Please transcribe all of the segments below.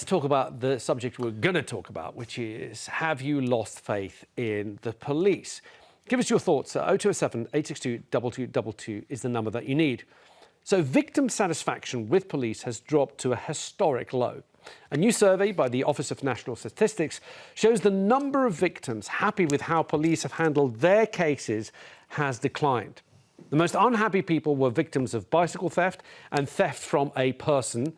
let's talk about the subject we're going to talk about, which is, have you lost faith in the police? Give us your thoughts. 0207 862 2222 is the number that you need. So victim satisfaction with police has dropped to a historic low. A new survey by the Office of National Statistics shows the number of victims happy with how police have handled their cases has declined. The most unhappy people were victims of bicycle theft and theft from a person.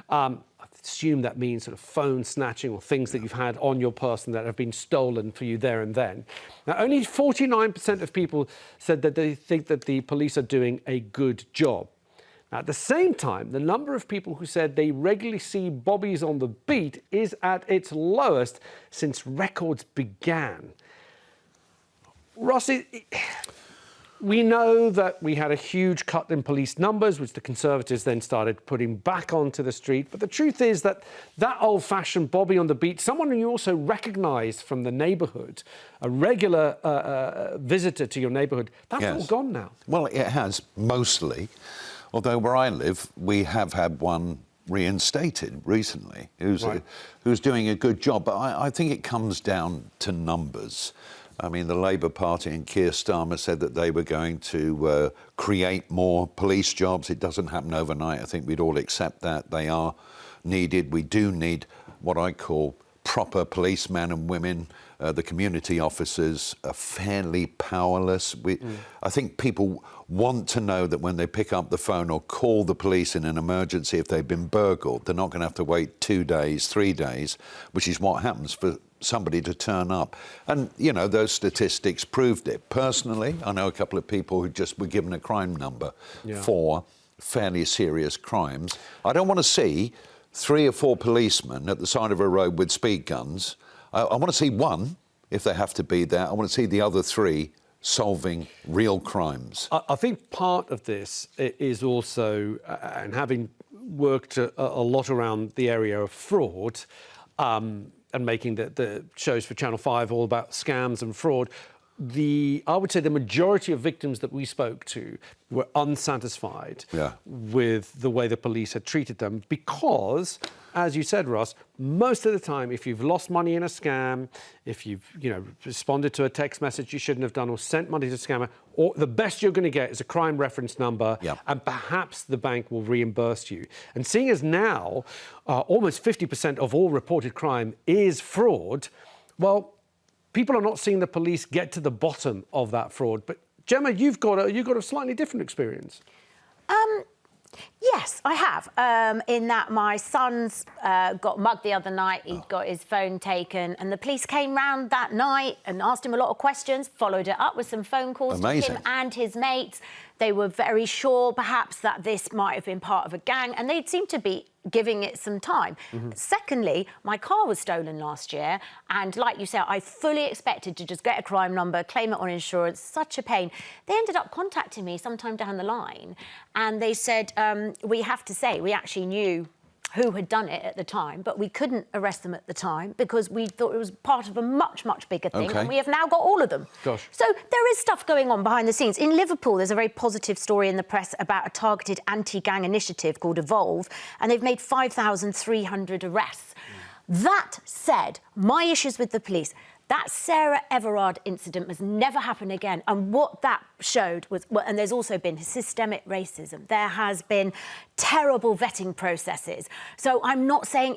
I assume that means sort of phone snatching or things that you've had on your person that have been stolen for you there and then. Now, only 49% of people said that they think that the police are doing a good job. At the same time, the number of people who said they regularly see bobbies on the beat is at its lowest since records began. Rossi, we know that we had a huge cut in police numbers, which the Conservatives then started putting back onto the street. But the truth is that that old-fashioned bobby on the beat, someone you also recognised from the neighbourhood, a regular visitor to your neighbourhood, that's all gone now. Well, it has, mostly. Although where I live, we have had one reinstated recently who's doing a good job. But I think it comes down to numbers. I mean, the Labour Party and Keir Starmer said that they were going to create more police jobs. It doesn't happen overnight. I think we'd all accept that. They are needed. We do need what I call proper policemen and women. The community officers are fairly powerless. I think people want to know that when they pick up the phone or call the police in an emergency, if they've been burgled, they're not going to have to wait 2 days, 3 days, which is what happens for somebody to turn up. And, you know, those statistics proved it. Personally, I know a couple of people who just were given a crime number for fairly serious crimes. I don't want to see 3 or 4 policemen at the side of a road with speed guns. I want to see one, if they have to be there. I want to see the other 3 solving real crimes. I think part of this is also, and having worked a lot around the area of fraud, and making the shows for Channel 5 all about scams and fraud, I would say the majority of victims that we spoke to were unsatisfied with the way the police had treated them because, as you said, Ross, most of the time, if you've lost money in a scam, if you've responded to a text message you shouldn't have done or sent money to a scammer, or the best you're going to get is a crime reference number, and perhaps the bank will reimburse you. And seeing as now almost 50% of all reported crime is fraud, well, people are not seeing the police get to the bottom of that fraud. But Jemma, you've got a slightly different experience. Yes, I have. In that my son's got mugged the other night. He'd got his phone taken, and the police came round that night and asked him a lot of questions, followed it up with some phone calls to him and his mates. They were very sure, perhaps, that this might have been part of a gang, and they seemed to be giving it some time. Secondly, my car was stolen last year, and like you said, I fully expected to just get a crime number, claim it on insurance, such a pain. They ended up contacting me sometime down the line, and they said, we have to say, we actually knew who had done it at the time, but we couldn't arrest them at the time because we thought it was part of a much, much bigger thing, and we have now got all of them. Gosh. So there is stuff going on behind the scenes. In Liverpool, there's a very positive story in the press about a targeted anti-gang initiative called Evolve, and they've made 5,300 arrests. That said, my issues with the police, that Sarah Everard incident must never happen again. And what that showed was, and there's also been systemic racism. There has been terrible vetting processes. So I'm not saying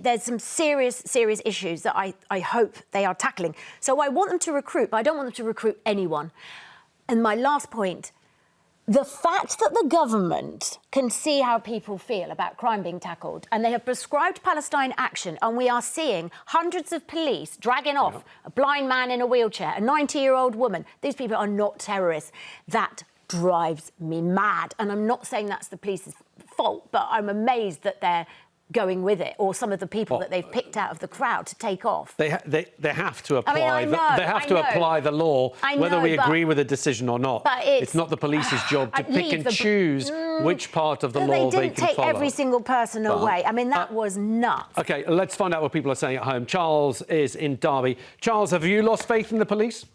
there's some serious issues that I hope they are tackling. So I want them to recruit, but I don't want them to recruit anyone. And my last point, the fact that the government can see how people feel about crime being tackled, and they have prescribed Palestine action, and we are seeing hundreds of police dragging off a blind man in a wheelchair, a 90-year-old woman. These people are not terrorists. That drives me mad. And I'm not saying that's the police's fault, but I'm amazed that they're going with it, or some of the people that they've picked out of the crowd to take off. They have to apply. They have to apply the law, whether we agree with the decision or not. But it's not the police's job to pick and choose which part of the law they can follow. They didn't take every single person away. I mean, that was nuts. OK, let's find out what people are saying at home. Charles is in Derby. Charles, have you lost faith in the police?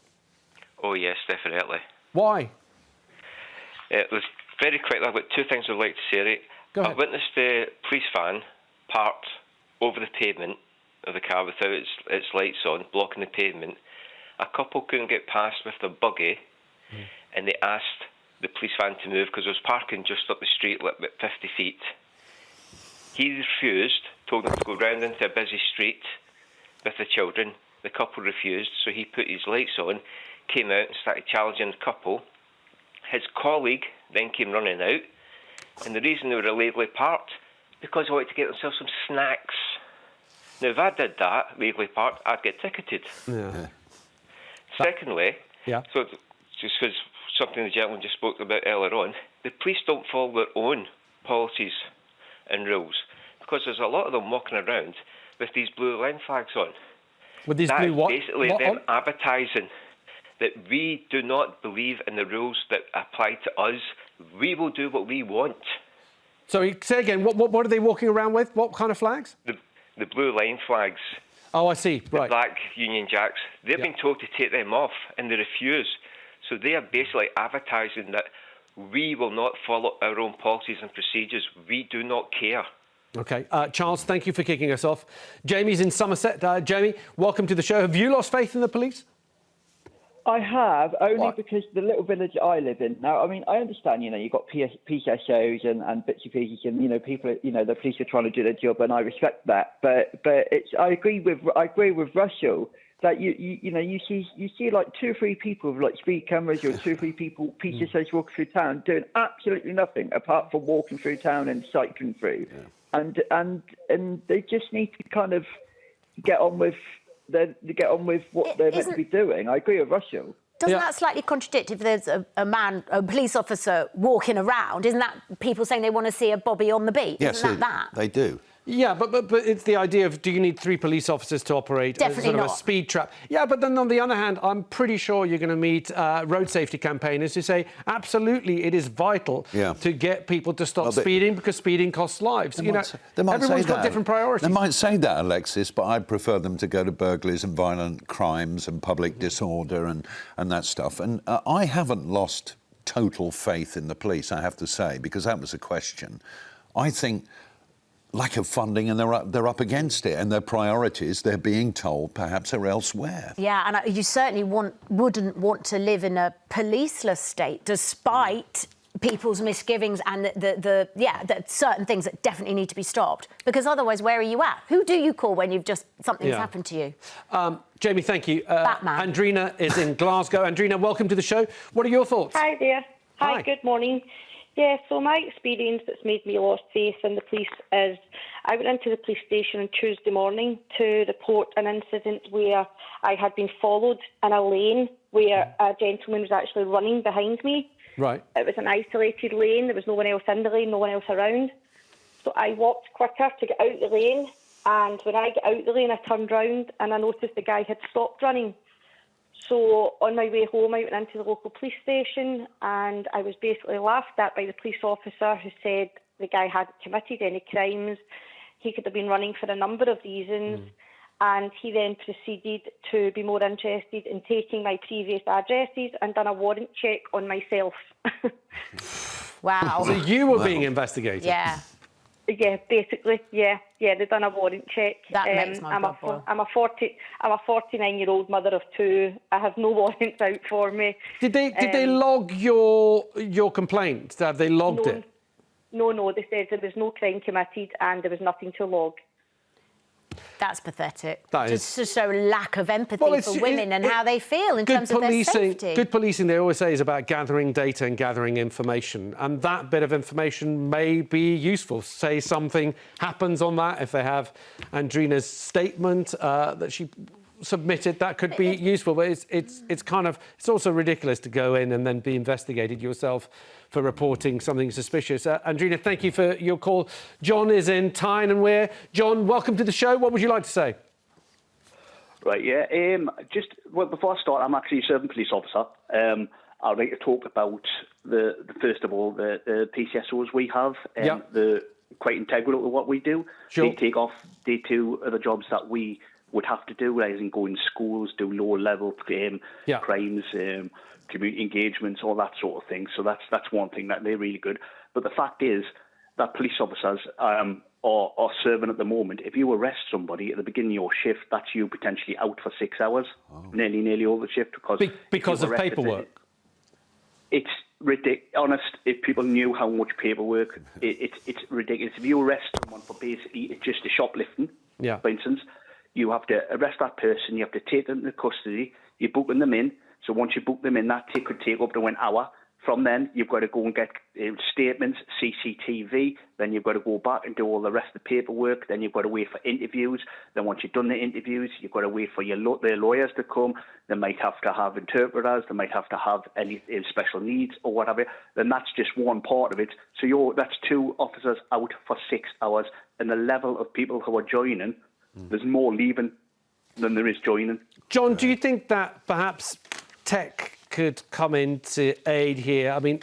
Oh, yes, definitely. Why? It was very quickly. I've got 2 things I'd like to say. Go ahead. I witnessed the police van parked over the pavement of the car without its lights on, blocking the pavement. A couple couldn't get past with their buggy, and they asked the police van to move because it was parking just up the street, like about 50 feet. He refused, told them to go round into a busy street with the children. The couple refused, so he put his lights on, came out and started challenging the couple. His colleague then came running out, and the reason they were illegally parked, because they wanted to get themselves some snacks. Now, if I did that, legally parked, I'd get ticketed. Yeah. Secondly, Yeah. so just because something the gentleman just spoke about earlier on, the police don't follow their own policies and rules, because there's a lot of them walking around with these blue line flags on. With these That blue is what? basically what them on? advertising that we do not believe in the rules that apply to us. We will do what we want. Sorry, say again. What are they walking around with? What kind of flags? The blue line flags, Oh, I see. the Right. black Union Jacks, they've Yeah. been told to take them off, and they refuse. So they are basically advertising that we will not follow our own policies and procedures. We do not care. Okay. Charles, thank you for kicking us off. Jamie's in Somerset. Jamie, welcome to the show. Have you lost faith in the police? I have, only Why? because the little village I live in now, I mean, I understand, you've got PSOs and bits and pieces and, people, the police are trying to do their job and I respect that. But I agree with Russell that you see like 2 or 3 people with like speed cameras or 2 or 3 people, PSOs walking through town doing absolutely nothing apart from walking through town and cycling through. Yeah. And they just need to kind of get on with what they're meant to be doing. I agree with Russell. Doesn't that slightly contradict if there's a police officer walking around? Isn't that people saying they want to see a bobby on the beat? Yes, Isn't that? they do. Yeah, but it's the idea of, do you need 3 police officers to operate Definitely sort of a not. speed trap? Yeah, but then on the other hand, I'm pretty sure you're going to meet road safety campaigners who say, absolutely, it is vital to get people to stop speeding because speeding costs lives. Everyone's got different priorities. They might say that, Alexis, but I'd prefer them to go to burglaries and violent crimes and public disorder and that stuff. And I haven't lost total faith in the police, I have to say, because that was a question. I think lack of funding, and they're up against it, and their priorities, they're being told, perhaps are elsewhere. Yeah, and you certainly wouldn't want to live in a policeless state, despite people's misgivings and that certain things that definitely need to be stopped. Because otherwise, where are you at? Who do you call when something's happened to you? Jamie, thank you. Batman. Andrina is in Glasgow. Andrina, welcome to the show. What are your thoughts? Hi there. Hi. Good morning. Yeah, so my experience that's made me lost faith in the police is I went into the police station on Tuesday morning to report an incident where I had been followed in a lane where a gentleman was actually running behind me. Right. It was an isolated lane. There was no one else in the lane, no one else around. So I walked quicker to get out the lane, and when I got out the lane, I turned round and I noticed the guy had stopped running. So on my way home, I went into the local police station and I was basically laughed at by the police officer who said the guy hadn't committed any crimes. He could have been running for a number of reasons. And he then proceeded to be more interested in taking my previous addresses and done a warrant check on myself. Wow. So you were being investigated? Yeah. Yeah, basically, yeah, they've done a warrant check. That makes my blood boil. I'm a 49-year-old mother of 2. I have no warrants out for me. Did they log your complaint? Have they logged it? No, they said there was no crime committed and there was nothing to log. That's pathetic. That Just is. to show lack of empathy for women and how they feel in terms of their safety. Good policing, they always say, is about gathering data and gathering information. And that bit of information may be useful. Say something happens on that. If they have Andrina's statement that she submitted, that could be useful. But it's also ridiculous to go in and then be investigated yourself for reporting something suspicious. Andrina, thank you for your call. John is in Tyne and Wear. John, welcome to the show. What would you like to say? Right, yeah. Before I start, I'm actually a serving police officer. I'd like to talk about first of all the PCSOs we have. They're quite integral to what we do. Sure. They take off day 2 of the jobs that we would have to do, as in go in schools, do lower level crimes, community engagements, all that sort of thing. So that's one thing that they're really good. But the fact is that police officers are serving at the moment. If you arrest somebody at the beginning of your shift, that's you potentially out for 6 hours, nearly all the shift because of paperwork. It's ridiculous. Honest, if people knew how much paperwork, it's ridiculous. If you arrest someone for basically just a shoplifting, for instance, you have to arrest that person. You have to take them into custody. You're booking them in. So once you book them in, that could take up to an hour. From then, you've got to go and get statements, CCTV. Then you've got to go back and do all the rest of the paperwork. Then you've got to wait for interviews. Then once you've done the interviews, you've got to wait for their lawyers to come. They might have to have interpreters. They might have to have any special needs or whatever. Then that's just one part of it. So that's 2 officers out for 6 hours. And the level of people who are joining, there's more leaving than there is joining. John, do you think that perhaps tech could come in to aid here? I mean,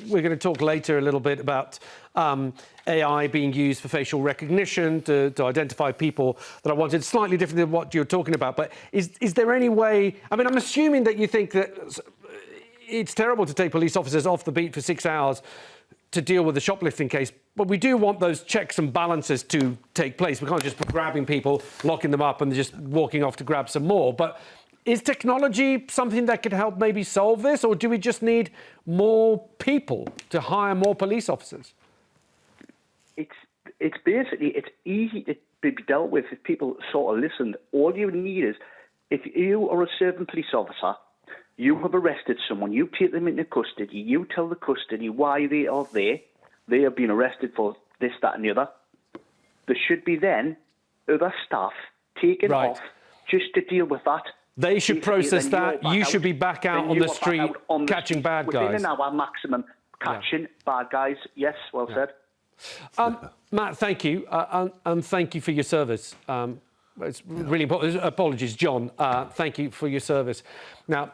we're going to talk later a little bit about AI being used for facial recognition to identify people that are wanted. Slightly different than what you're talking about, but is there any way... I mean, I'm assuming that you think that it's terrible to take police officers off the beat for 6 hours to deal with the shoplifting case, but we do want those checks and balances to take place. We can't just be grabbing people, locking them up and just walking off to grab some more. But is technology something that could help maybe solve this, or do we just need more people to hire more police officers? It's easy to be dealt with if people sort of listen. All you need is, if you are a serving police officer, you have arrested someone, you take them into custody, you tell the custody why they are there. They have been arrested for this, that and the other. There should be then other staff taken off just to deal with that. They should process that. You should be back out on the street catching bad guys. Within an hour maximum, catching bad guys. Yes, well said. Matt, thank you. And thank you for your service. It's really important. Apologies, John. Thank you for your service. Now,